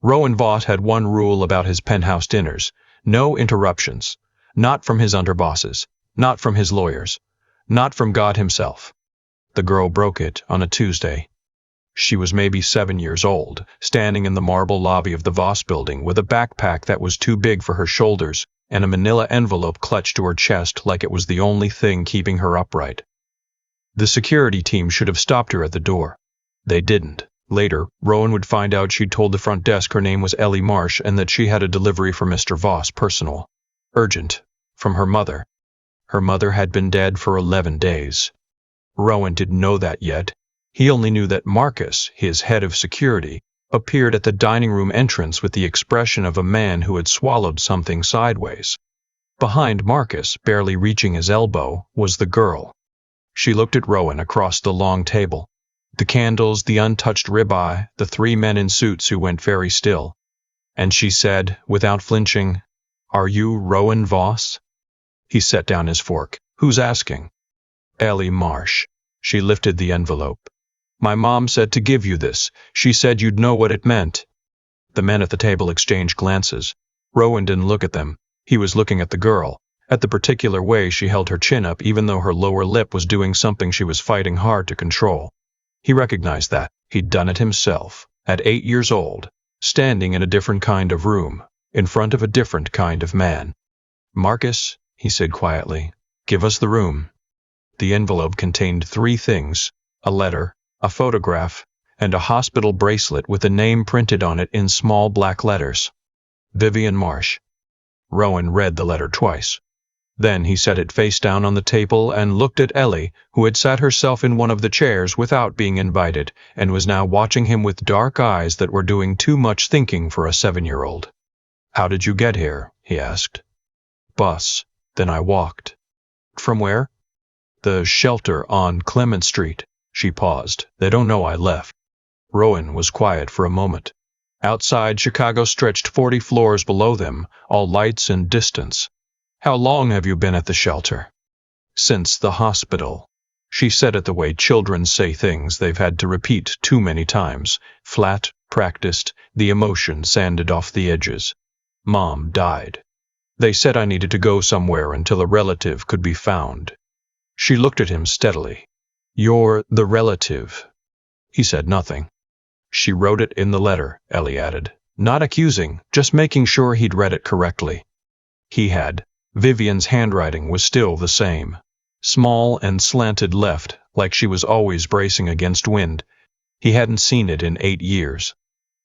Rowan Voss had one rule about his penthouse dinners: no interruptions. Not from his underbosses, not from his lawyers, not from God himself. The girl broke it on a Tuesday. She was maybe 7 years old, standing in the marble lobby of the Voss building with a backpack that was too big for her shoulders and a manila envelope clutched to her chest like it was the only thing keeping her upright. The security team should have stopped her at the door. They didn't. Later, Rowan would find out she'd told the front desk her name was Ellie Marsh and that she had a delivery for Mr. Voss, personal, urgent, from her mother. Her mother had been dead for 11 days. Rowan didn't know that yet. He only knew that Marcus, his head of security, appeared at the dining room entrance with the expression of a man who had swallowed something sideways. Behind Marcus, barely reaching his elbow, was the girl. She looked at Rowan across the long table. The candles, the untouched ribeye, the 3 men in suits who went very still. And she said, without flinching, "Are you Rowan Voss?" He set down his fork. "Who's asking?" "Ellie Marsh." She lifted the envelope. "My mom said to give you this. She said you'd know what it meant." The men at the table exchanged glances. Rowan didn't look at them. He was looking at the girl, at the particular way she held her chin up even though her lower lip was doing something she was fighting hard to control. He recognized that. He'd done it himself, at 8 years old, standing in a different kind of room, in front of a different kind of man. "Marcus," he said quietly, "give us the room." The envelope contained 3 things: a letter, a photograph, and a hospital bracelet with a name printed on it in small black letters. Vivian Marsh. Rowan read the letter twice. Then he set it face down on the table and looked at Ellie, who had sat herself in one of the chairs without being invited, and was now watching him with dark eyes that were doing too much thinking for a 7-year-old. "How did you get here?" he asked. "Bus. Then I walked." "From where?" "The shelter on Clement Street." She paused. "They don't know I left." Rowan was quiet for a moment. Outside, Chicago stretched 40 floors below them, all lights and distance. "How long have you been at the shelter?" "Since the hospital." She said it the way children say things they've had to repeat too many times, flat, practiced, the emotion sanded off the edges. "Mom died. They said I needed to go somewhere until a relative could be found." She looked at him steadily. "You're the relative." He said nothing. "She wrote it in the letter," Ellie added, not accusing, just making sure he'd read it correctly. He had. Vivian's handwriting was still the same. Small and slanted left, like she was always bracing against wind. He hadn't seen it in 8 years.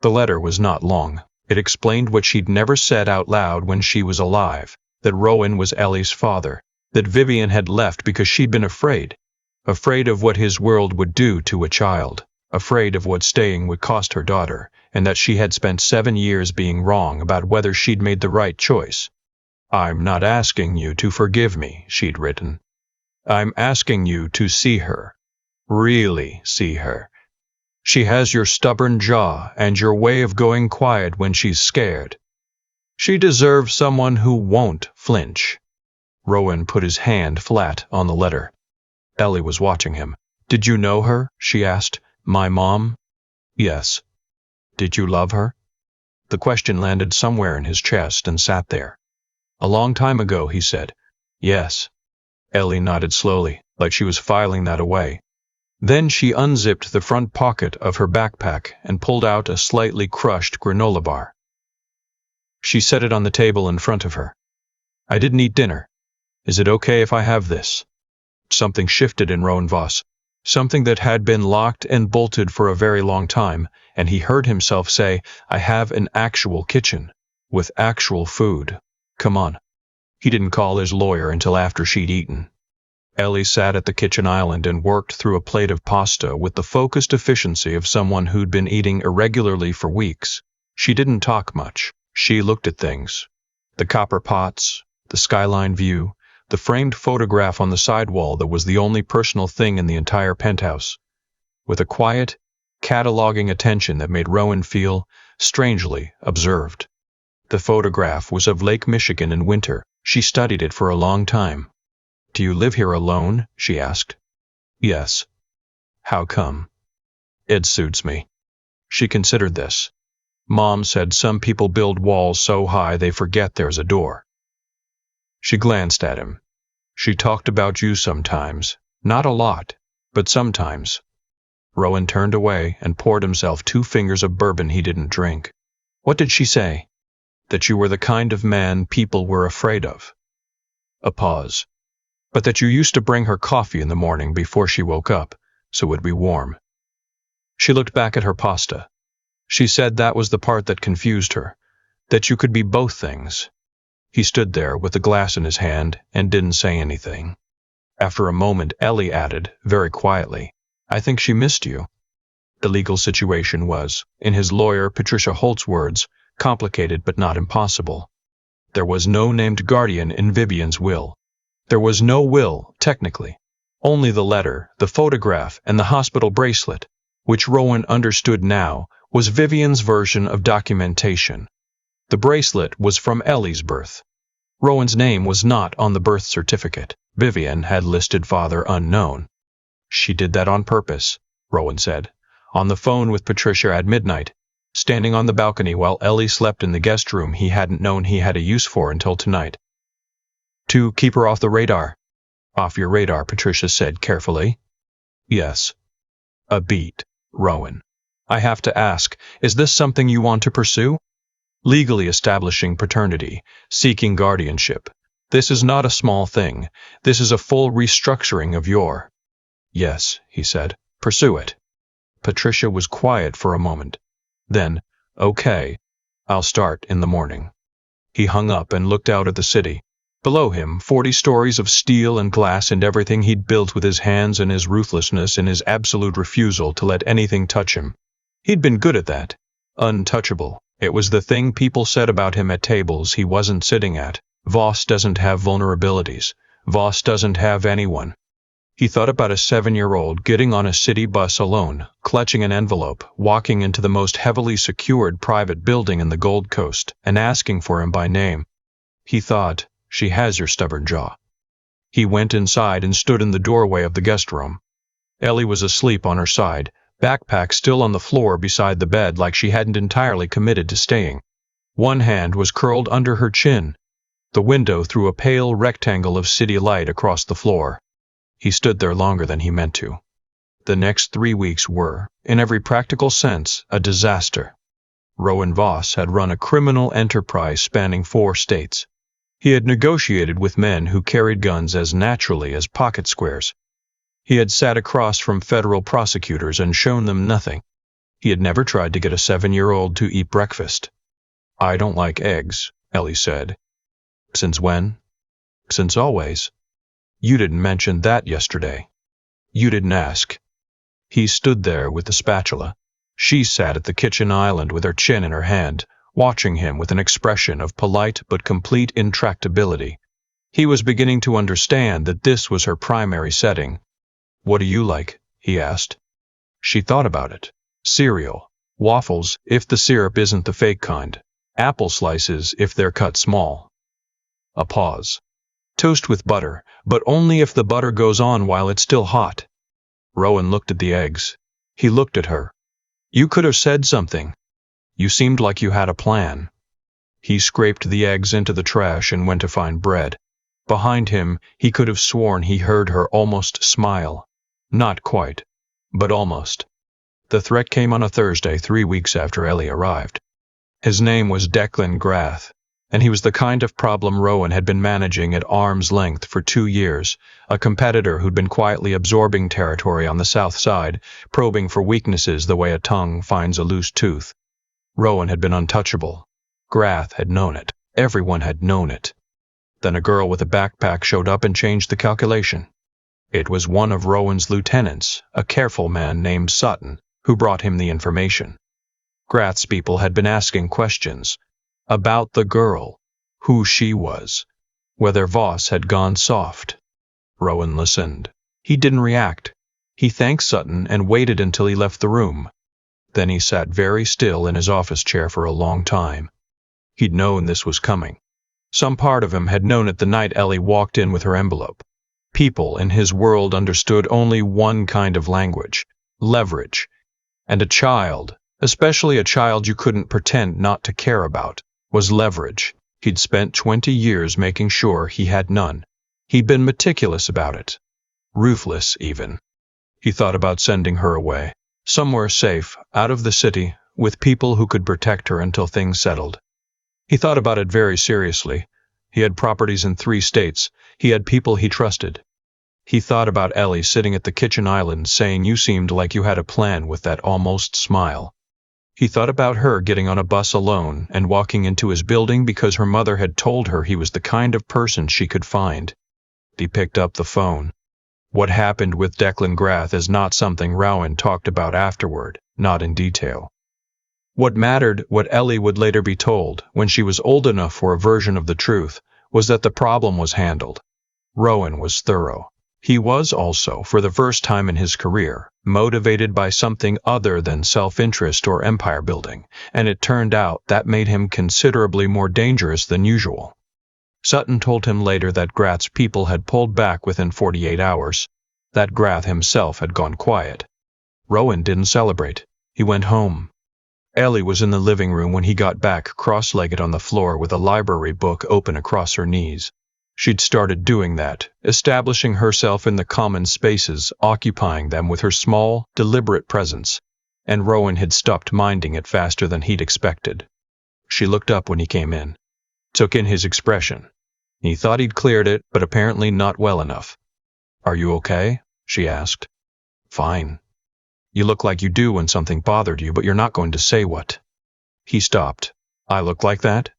The letter was not long. It explained what she'd never said out loud when she was alive, that Rowan was Ellie's father, that Vivian had left because she'd been afraid of what his world would do to a child, afraid of what staying would cost her daughter, and that she had spent 7 years being wrong about whether she'd made the right choice. "I'm not asking you to forgive me," she'd written. "I'm asking you to see her. Really see her. She has your stubborn jaw and your way of going quiet when she's scared. She deserves someone who won't flinch." Rowan put his hand flat on the letter. Ellie was watching him. "Did you know her?" she asked. "My mom?" "Yes." "Did you love her?" The question landed somewhere in his chest and sat there. "A long time ago," he said. "Yes." Ellie nodded slowly, like she was filing that away. Then she unzipped the front pocket of her backpack and pulled out a slightly crushed granola bar. She set it on the table in front of her. "I didn't eat dinner. Is it okay if I have this?" Something shifted in Rowan Voss. Something that had been locked and bolted for a very long time, and he heard himself say, "I have an actual kitchen, with actual food. Come on." He didn't call his lawyer until after she'd eaten. Ellie sat at the kitchen island and worked through a plate of pasta with the focused efficiency of someone who'd been eating irregularly for weeks. She didn't talk much. She looked at things. The copper pots, the skyline view, the framed photograph on the sidewall that was the only personal thing in the entire penthouse. With a quiet, cataloging attention that made Rowan feel, strangely, observed. The photograph was of Lake Michigan in winter. She studied it for a long time. "Do you live here alone?" she asked. "Yes." "How come?" "It suits me." She considered this. Mom said some people build walls so high they forget there's a door. She glanced at him. She talked about you sometimes. Not a lot, but sometimes. Rowan turned away and poured himself 2 fingers of bourbon he didn't drink. What did she say? That you were the kind of man people were afraid of. A pause. But that you used to bring her coffee in the morning before she woke up, so it would be warm. She looked back at her pasta. She said that was the part that confused her, that you could be both things. He stood there with the glass in his hand and didn't say anything. After a moment, Ellie added, very quietly, I think she missed you. The legal situation was, in his lawyer Patricia Holt's words, complicated but not impossible. There was no named guardian in Vivian's will. There was no will, technically. Only the letter, the photograph, and the hospital bracelet, which Rowan understood now, was Vivian's version of documentation. The bracelet was from Ellie's birth. Rowan's name was not on the birth certificate. Vivian had listed father unknown. She did that on purpose, Rowan said, on the phone with Patricia at midnight, standing on the balcony while Ellie slept in the guest room he hadn't known he had a use for until tonight. To keep her off the radar. Off your radar, Patricia said carefully. Yes. A beat, Rowan. I have to ask, is this something you want to pursue? Legally establishing paternity, seeking guardianship. This is not a small thing. This is a full restructuring of your... Yes, he said. Pursue it. Patricia was quiet for a moment. Then, okay, I'll start in the morning. He hung up and looked out at the city. Below him, 40 stories of steel and glass and everything he'd built with his hands and his ruthlessness and his absolute refusal to let anything touch him. He'd been good at that. Untouchable. It was the thing people said about him at tables he wasn't sitting at. Voss doesn't have vulnerabilities. Voss doesn't have anyone. He thought about a 7-year-old getting on a city bus alone, clutching an envelope, walking into the most heavily secured private building in the Gold Coast, and asking for him by name. He thought, she has your stubborn jaw. He went inside and stood in the doorway of the guest room. Ellie was asleep on her side, backpack still on the floor beside the bed like she hadn't entirely committed to staying. One hand was curled under her chin. The window threw a pale rectangle of city light across the floor. He stood there longer than he meant to. The next 3 weeks were, in every practical sense, a disaster. Rowan Voss had run a criminal enterprise spanning 4 states. He had negotiated with men who carried guns as naturally as pocket squares. He had sat across from federal prosecutors and shown them nothing. He had never tried to get a 7-year-old to eat breakfast. I don't like eggs, Ellie said. Since when? Since always. You didn't mention that yesterday. You didn't ask. He stood there with the spatula. She sat at the kitchen island with her chin in her hand, watching him with an expression of polite but complete intractability. He was beginning to understand that this was her primary setting. What do you like? He asked. She thought about it. Cereal. Waffles, if the syrup isn't the fake kind. Apple slices, if they're cut small. A pause. Toast with butter, but only if the butter goes on while it's still hot. Rowan looked at the eggs. He looked at her. You could have said something. You seemed like you had a plan. He scraped the eggs into the trash and went to find bread. Behind him, he could have sworn he heard her almost smile. Not quite, but almost. The threat came on a Thursday 3 weeks after Ellie arrived. His name was Declan Grath, and he was the kind of problem Rowan had been managing at arm's length for 2 years, a competitor who'd been quietly absorbing territory on the south side, probing for weaknesses the way a tongue finds a loose tooth. Rowan had been untouchable. Grath had known it. Everyone had known it. Then a girl with a backpack showed up and changed the calculation. It was one of Rowan's lieutenants, a careful man named Sutton, who brought him the information. Grath's people had been asking questions about the girl, who she was, whether Voss had gone soft. Rowan listened. He didn't react. He thanked Sutton and waited until he left the room. Then he sat very still in his office chair for a long time. He'd known this was coming. Some part of him had known it the night Ellie walked in with her envelope. People in his world understood only one kind of language, leverage, and a child, especially a child you couldn't pretend not to care about, was leverage. He'd spent 20 years making sure he had none. He'd been meticulous about it. Ruthless, even. He thought about sending her away, somewhere safe, out of the city, with people who could protect her until things settled. He thought about it very seriously. He had properties in 3 states. He had people he trusted. He thought about Ellie sitting at the kitchen island saying you seemed like you had a plan with that almost smile. He thought about her getting on a bus alone and walking into his building because her mother had told her he was the kind of person she could find. He picked up the phone. What happened with Declan Grath is not something Rowan talked about afterward, not in detail. What mattered, what Ellie would later be told, when she was old enough for a version of the truth, was that the problem was handled. Rowan was thorough. He was also, for the first time in his career, motivated by something other than self-interest or empire building, and it turned out that made him considerably more dangerous than usual. Sutton told him later that Grath's people had pulled back within 48 hours, that Grath himself had gone quiet. Rowan didn't celebrate. He went home. Ellie was in the living room when he got back, cross-legged on the floor with a library book open across her knees. She'd started doing that, establishing herself in the common spaces, occupying them with her small, deliberate presence, and Rowan had stopped minding it faster than he'd expected. She looked up when he came in, took in his expression. He thought he'd cleared it, but apparently not well enough. "Are you okay?" she asked. "Fine. You look like you do when something bothered you, but you're not going to say what." He stopped. "I look like that?"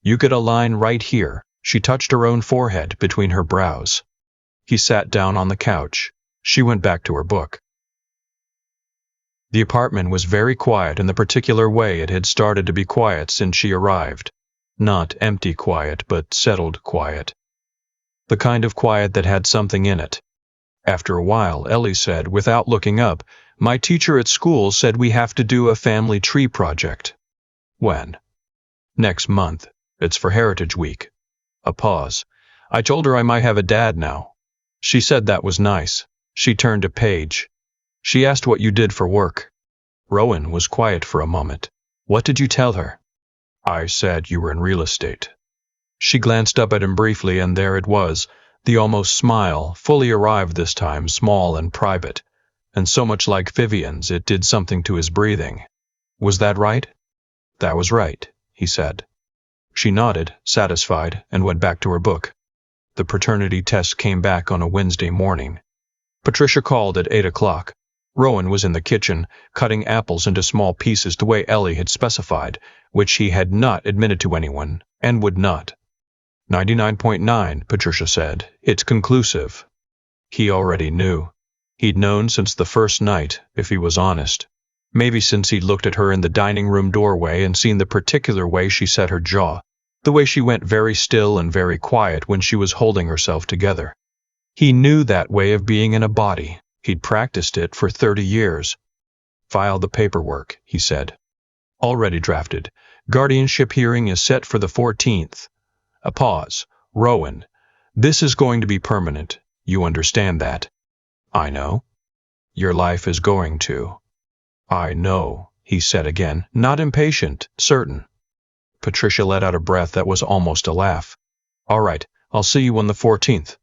"You get a line right here." She touched her own forehead between her brows. He sat down on the couch. She went back to her book. The apartment was very quiet in the particular way it had started to be quiet since she arrived. Not empty quiet, but settled quiet. The kind of quiet that had something in it. After a while, Ellie said, without looking up, "My teacher at school said we have to do a family tree project." "When?" "Next month. It's for Heritage Week." A pause. "I told her I might have a dad now. She said that was nice." She turned a page. "She asked what you did for work." Rowan was quiet for a moment. "What did you tell her?" "I said you were in real estate." She glanced up at him briefly, and there it was, the almost smile, fully arrived this time, small and private, and so much like Vivian's it did something to his breathing. "Was that right?" "That was right," he said. She nodded, satisfied, and went back to her book. The paternity test came back on a Wednesday morning. Patricia called at 8 o'clock. Rowan was in the kitchen, cutting apples into small pieces the way Ellie had specified, which he had not admitted to anyone, and would not. 99.9, Patricia said. "It's conclusive." He already knew. He'd known since the first night, if he was honest. Maybe since he'd looked at her in the dining room doorway and seen the particular way she set her jaw, the way she went very still and very quiet when she was holding herself together. He knew that way of being in a body. He'd practiced it for 30 years. "File the paperwork," he said. "Already drafted. Guardianship hearing is set for the 14th. A pause. "Rowan, this is going to be permanent. You understand that?" "I know." "Your life is going to." "I know," he said again, not impatient, certain. Patricia let out a breath that was almost a laugh. "All right, I'll see you on the 14th.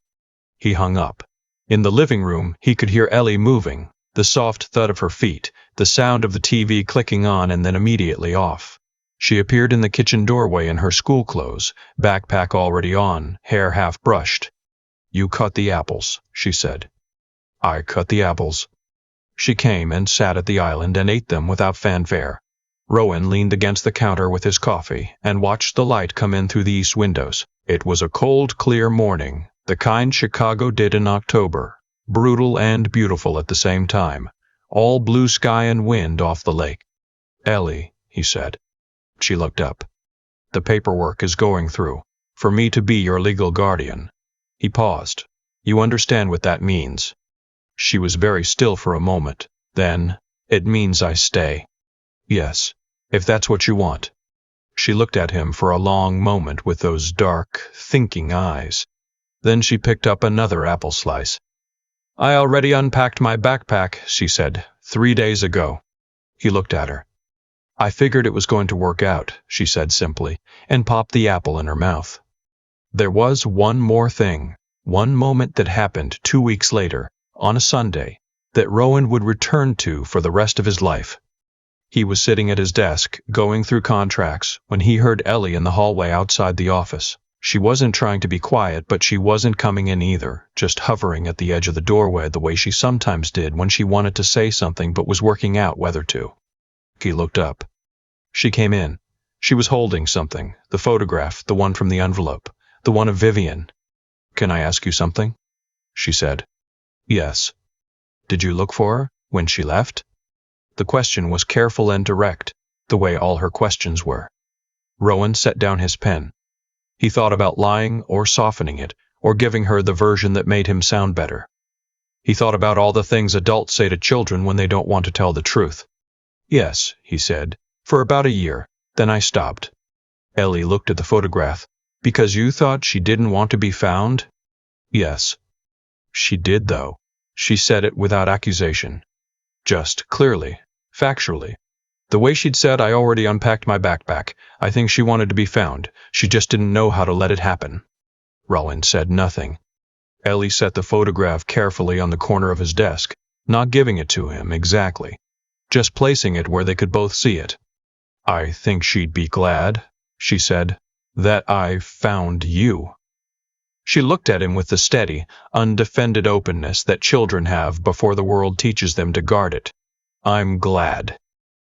He hung up. In the living room, he could hear Ellie moving, the soft thud of her feet, the sound of the TV clicking on and then immediately off. She appeared in the kitchen doorway in her school clothes, backpack already on, hair half brushed. "You cut the apples," she said. "I cut the apples." She came and sat at the island and ate them without fanfare. Rowan leaned against the counter with his coffee and watched the light come in through the east windows. It was a cold, clear morning, the kind Chicago did in October, brutal and beautiful at the same time, all blue sky and wind off the lake. "Ellie," he said. She looked up. "The paperwork is going through, for me to be your legal guardian." He paused. "You understand what that means?" She was very still for a moment. Then, "It means I stay." "Yes, if that's what you want." She looked at him for a long moment with those dark, thinking eyes. Then she picked up another apple slice. "I already unpacked my backpack," she said, 3 days ago." He looked at her. I figured it was going to work out, she said simply, and popped the apple in her mouth. There was one more thing, one moment that happened 2 weeks later, on a Sunday, that Rowan would return to for the rest of his life. He was sitting at his desk, going through contracts, when he heard Ellie in the hallway outside the office. She wasn't trying to be quiet, but she wasn't coming in either, just hovering at the edge of the doorway the way she sometimes did when she wanted to say something but was working out whether to. He looked up. She came in. She was holding something, the photograph, the one from the envelope, the one of Vivian. "Can I ask you something?" she said. "Yes." "Did you look for her when she left?" The question was careful and direct, the way all her questions were. Rowan set down his pen. He thought about lying or softening it, or giving her the version that made him sound better. He thought about all the things adults say to children when they don't want to tell the truth. "Yes," he said, "for about a year. Then I stopped." Ellie looked at the photograph. "Because you thought she didn't want to be found?" "Yes." "She did, though." She said it without accusation. Just, clearly, factually. The way she'd said, "I already unpacked my backpack. I think she wanted to be found. She just didn't know how to let it happen." Rowan said nothing. Ellie set the photograph carefully on the corner of his desk, not giving it to him exactly, just placing it where they could both see it. "I think she'd be glad," she said, "that I found you." She looked at him with the steady, undefended openness that children have before the world teaches them to guard it. "I'm glad."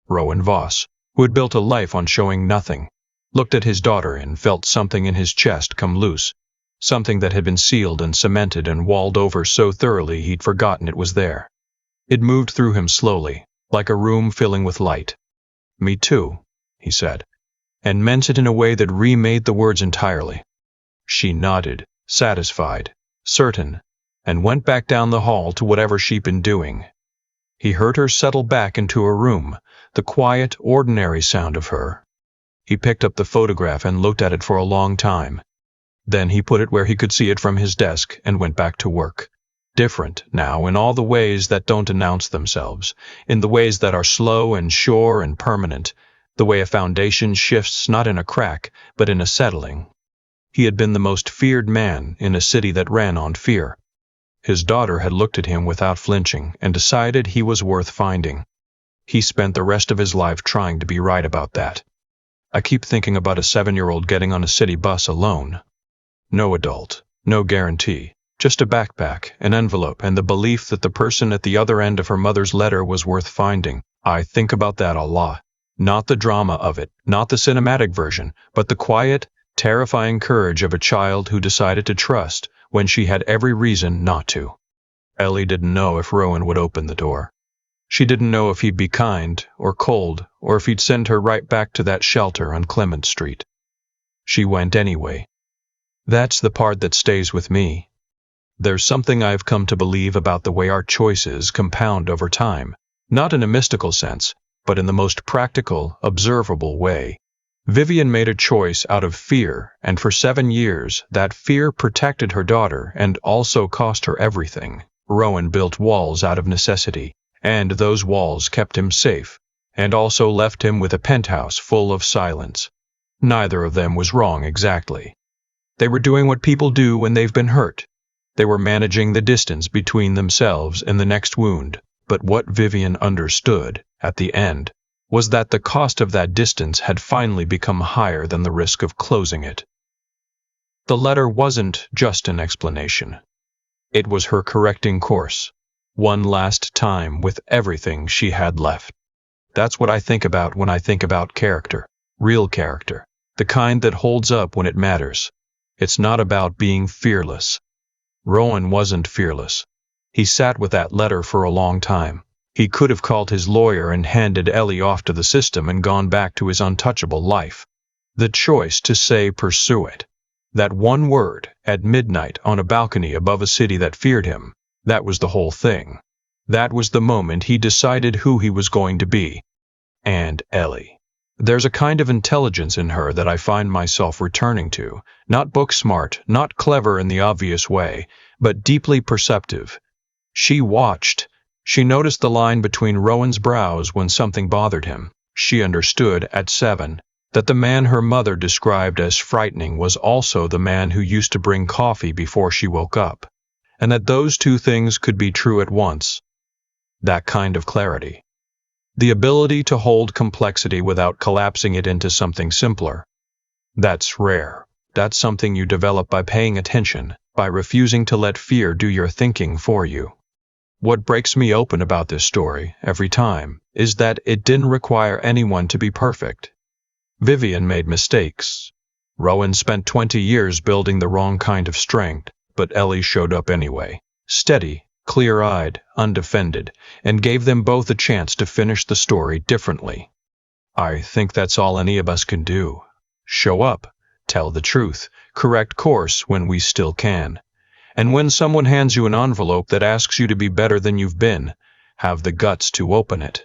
Rowan Voss, who had built a life on showing nothing, looked at his daughter and felt something in his chest come loose, something that had been sealed and cemented and walled over so thoroughly he'd forgotten it was there. It moved through him slowly, like a room filling with light. "Me too," he said, and meant it in a way that remade the words entirely. She nodded, satisfied, certain, and went back down the hall to whatever she'd been doing. He heard her settle back into her room, the quiet, ordinary sound of her. He picked up the photograph and looked at it for a long time. Then he put it where he could see it from his desk and went back to work. Different, now, in all the ways that don't announce themselves, in the ways that are slow and sure and permanent, the way a foundation shifts not in a crack, but in a settling. He had been the most feared man in a city that ran on fear. His daughter had looked at him without flinching and decided he was worth finding. He spent the rest of his life trying to be right about that. I keep thinking about a 7-year-old getting on a city bus alone. No adult, no guarantee, just a backpack, an envelope, and the belief that the person at the other end of her mother's letter was worth finding. I think about that a lot. Not the drama of it, not the cinematic version, but the quiet, terrifying courage of a child who decided to trust when she had every reason not to. Ellie didn't know if Rowan would open the door. She didn't know if he'd be kind or cold, or if he'd send her right back to that shelter on Clement Street. She went anyway. That's the part that stays with me. There's something I've come to believe about the way our choices compound over time, not in a mystical sense, but in the most practical, observable way. Vivian made a choice out of fear, and for 7 years, that fear protected her daughter and also cost her everything. Rowan built walls out of necessity, and those walls kept him safe, and also left him with a penthouse full of silence. Neither of them was wrong exactly. They were doing what people do when they've been hurt. They were managing the distance between themselves and the next wound, but what Vivian understood, at the end, was that the cost of that distance had finally become higher than the risk of closing it. The letter wasn't just an explanation. It was her correcting course, one last time with everything she had left. That's what I think about when I think about character, real character, the kind that holds up when it matters. It's not about being fearless. Rowan wasn't fearless. He sat with that letter for a long time. He could have called his lawyer and handed Ellie off to the system and gone back to his untouchable life. The choice to say pursue it. That one word, at midnight on a balcony above a city that feared him, that was the whole thing. That was the moment he decided who he was going to be. And Ellie. There's a kind of intelligence in her that I find myself returning to, not book smart, not clever in the obvious way, but deeply perceptive. She watched. She noticed the line between Rowan's brows when something bothered him. She understood, at 7, that the man her mother described as frightening was also the man who used to bring coffee before she woke up, and that those two things could be true at once. That kind of clarity. The ability to hold complexity without collapsing it into something simpler. That's rare. That's something you develop by paying attention, by refusing to let fear do your thinking for you. What breaks me open about this story, every time, is that it didn't require anyone to be perfect. Vivian made mistakes. Rowan spent 20 years building the wrong kind of strength, but Ellie showed up anyway, steady, clear-eyed, undefended, and gave them both a chance to finish the story differently. I think that's all any of us can do. Show up, tell the truth, correct course when we still can. And when someone hands you an envelope that asks you to be better than you've been, have the guts to open it.